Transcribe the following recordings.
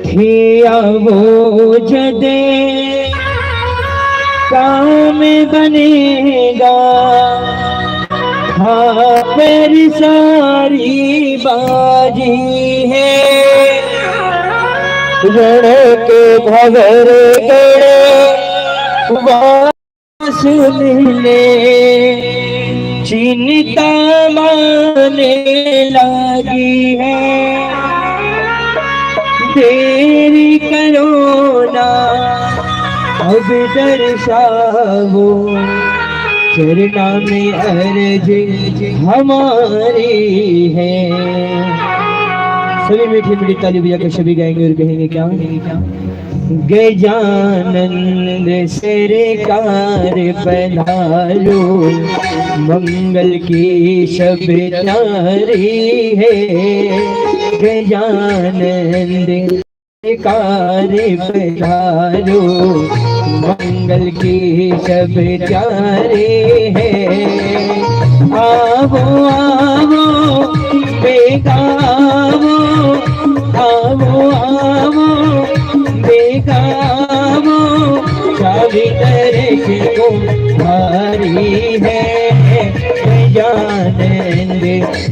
किया वो जदे काम बनेगा, हाँ पर सारी बाजी है। रण के भवर गड़े सुन ले, चिंता माने लगी है। देरी करो ना अब दर्शाओ, चरना में अर्ज हमारी है। सभी मीठी मीठी ताली बजाकर सभी गाएंगे और कहेंगे क्या? गजानंद सरकार पधारो, मंगल की सब नारी है। गजानंद सरकार पधारो, मंगल की सब नारी है। आवो आवो बेगावो, आवो आवो बेगावो, चाबी दर्श को भारी है। गजानंद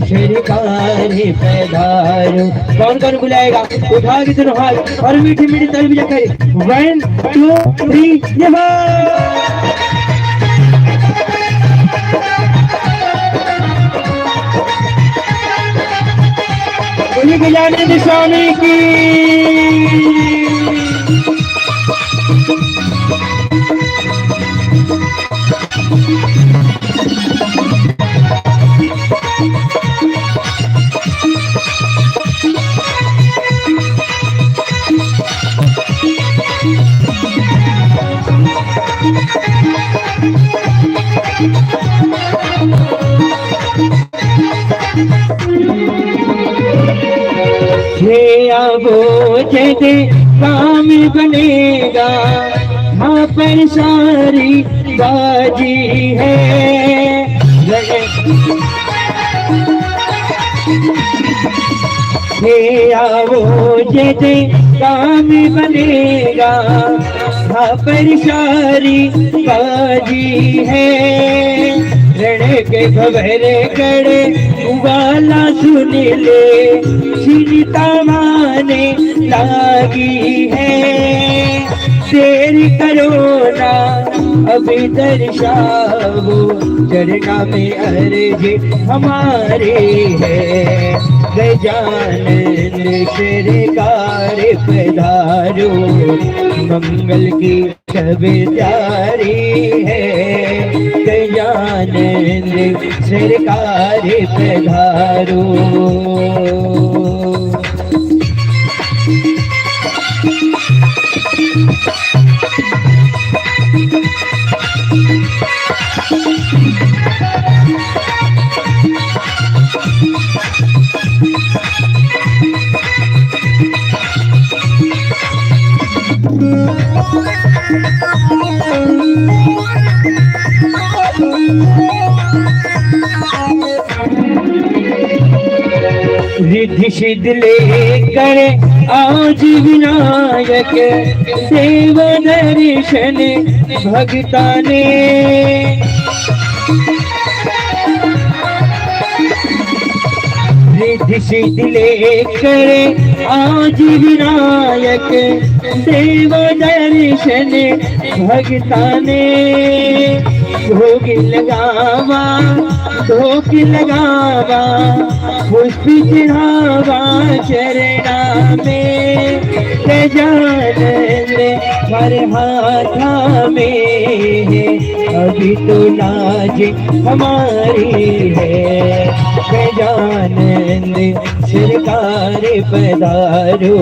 सरकार पधारो। कौन कौन बुलाएगा? उठा के दोनों हाथ और मीठी मीठी ताली बजाकर 1 2 3 ये बोलिए गजानंद स्वामी की। वो जदे काम बनेगा, हाँ पर सारी बाजी है। वो जदे काम बनेगा, हाँ पर सारी बाजी है। रण के खबरे कड़े उबाला सुन ले, चिंता माने लागी है। देरी करो ना अभी दर्शाओ, चरना में अर्ज हमारे है। गजानंद सरकार पधारो, मंगल की सब प्यारी है। गजानंद सरकार पधारो। रिद्धि सिद्ध लेकर आज विनायक, देव दर्शन भगता ने। रिद्धि सिद्ध लेकर आज विनायक, देव दर्शन भगता ने। भोग लगावा धोख लगावा, पुष्प चढ़ावा चरणा में। गजानंद हर हाथा में है, अभी तो लाज हमारी है। गजानंद सरकार पधारो,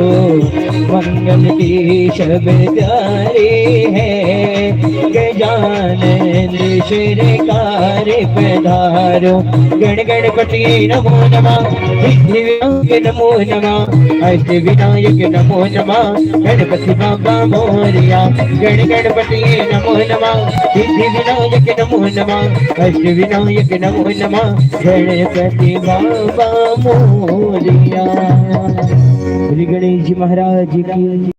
मंगल की शब्द प्यारे है। गजानंद सरकार पधारो, गण गणपति नमो नमः, सिद्धि विनायक नमो नमः, अष्ट विनायक नमो नमः, गणपति बाबा मोरया। गण गणपति नमो नमः, सिद्धि विनायक नमो नमः, अष्ट विनायक नमो नमः, गणपति बाबा मोरया। श्री गणेश जी महाराज की।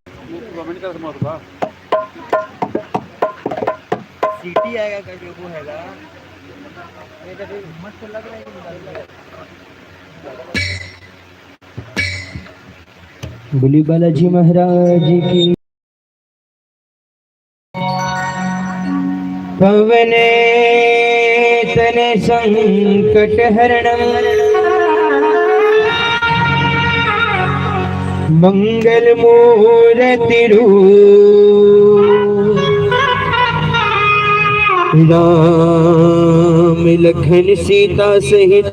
सीटी आएगा करके वो हैगा, ये तो मस्त लग रहा है। बोली बालाजी महाराज की। पवन तन संकट हरणम, मंगल मूर्ति रूप, राम लखन सीता सहित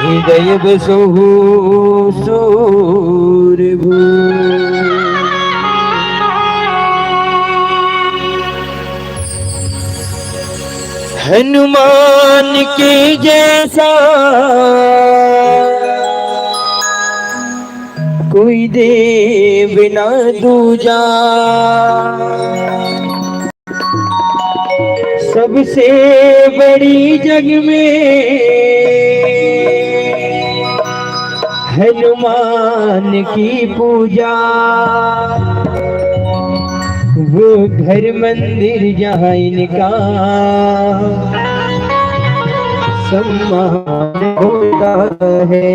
हृदय बसहु सूरभू। हनुमान के जैसा कोई देव ना दूजा, सबसे बड़ी जग में हनुमान की पूजा। वो घर मंदिर जहाँ इनका सम्मान होता है।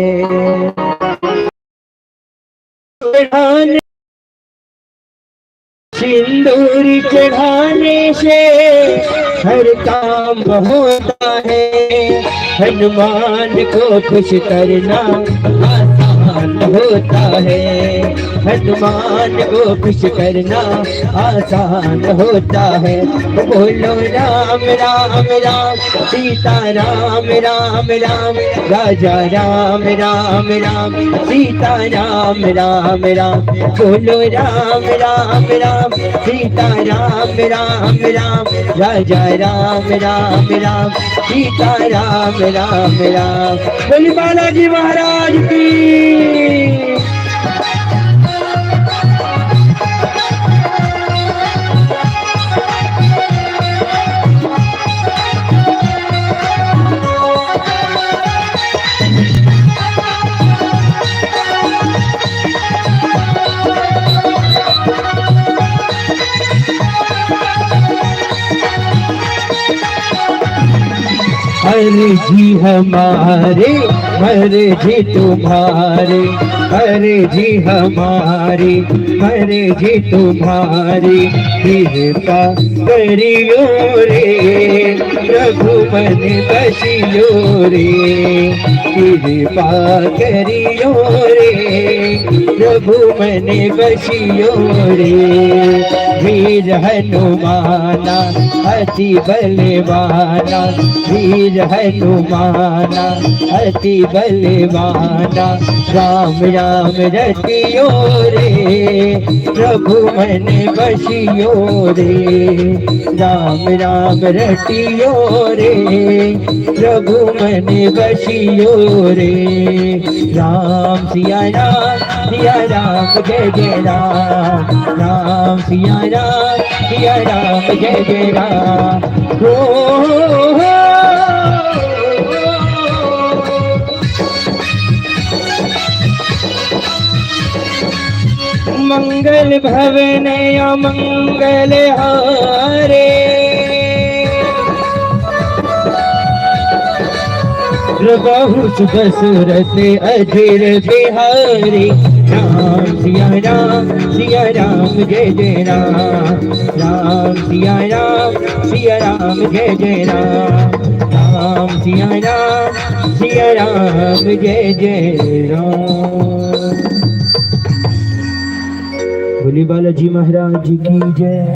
सिंदूर चढ़ाने से हर काम होता है। हनुमान को खुश करना आसान होता है। हनुमान को खुश करना आसान होता है। बोलो राम राम राम, सीता राम राम राम, राजा राम राम राम, सीता राम राम राम। बोलो राम राम राम, सीता राम राम राम, राजा राम राम राम, सीता राम राम राम। बोली बालाजी महाराज की। हरे जी हमारे, हरे जी तुम्हारे, हरे जी हमारे, हरे जी तुम्हारे, कृपा करियो रे प्रभु मन बसियो रे, कृपा करियो रे प्रभु मन बसियो रे। वीर हनुमाना अति बलवाना, वीर हनुमाना अति बलवाना, राम राम रतियो रे प्रभु मन बसियो रे, राम राम रतियो रे प्रभु मन बसियो रे। राम सिया राम, सिया राम जय जय राम, राम सिया राम जय जय राम। हो मंगल भवन अमंगल हारे, बहुत दशरथ अधीर बिहारी। राम सिया राम जय जय राम, राम सिया राम जय जय राम, राम सिया राम जय जय राम। बोली बालाजी महाराज की जय।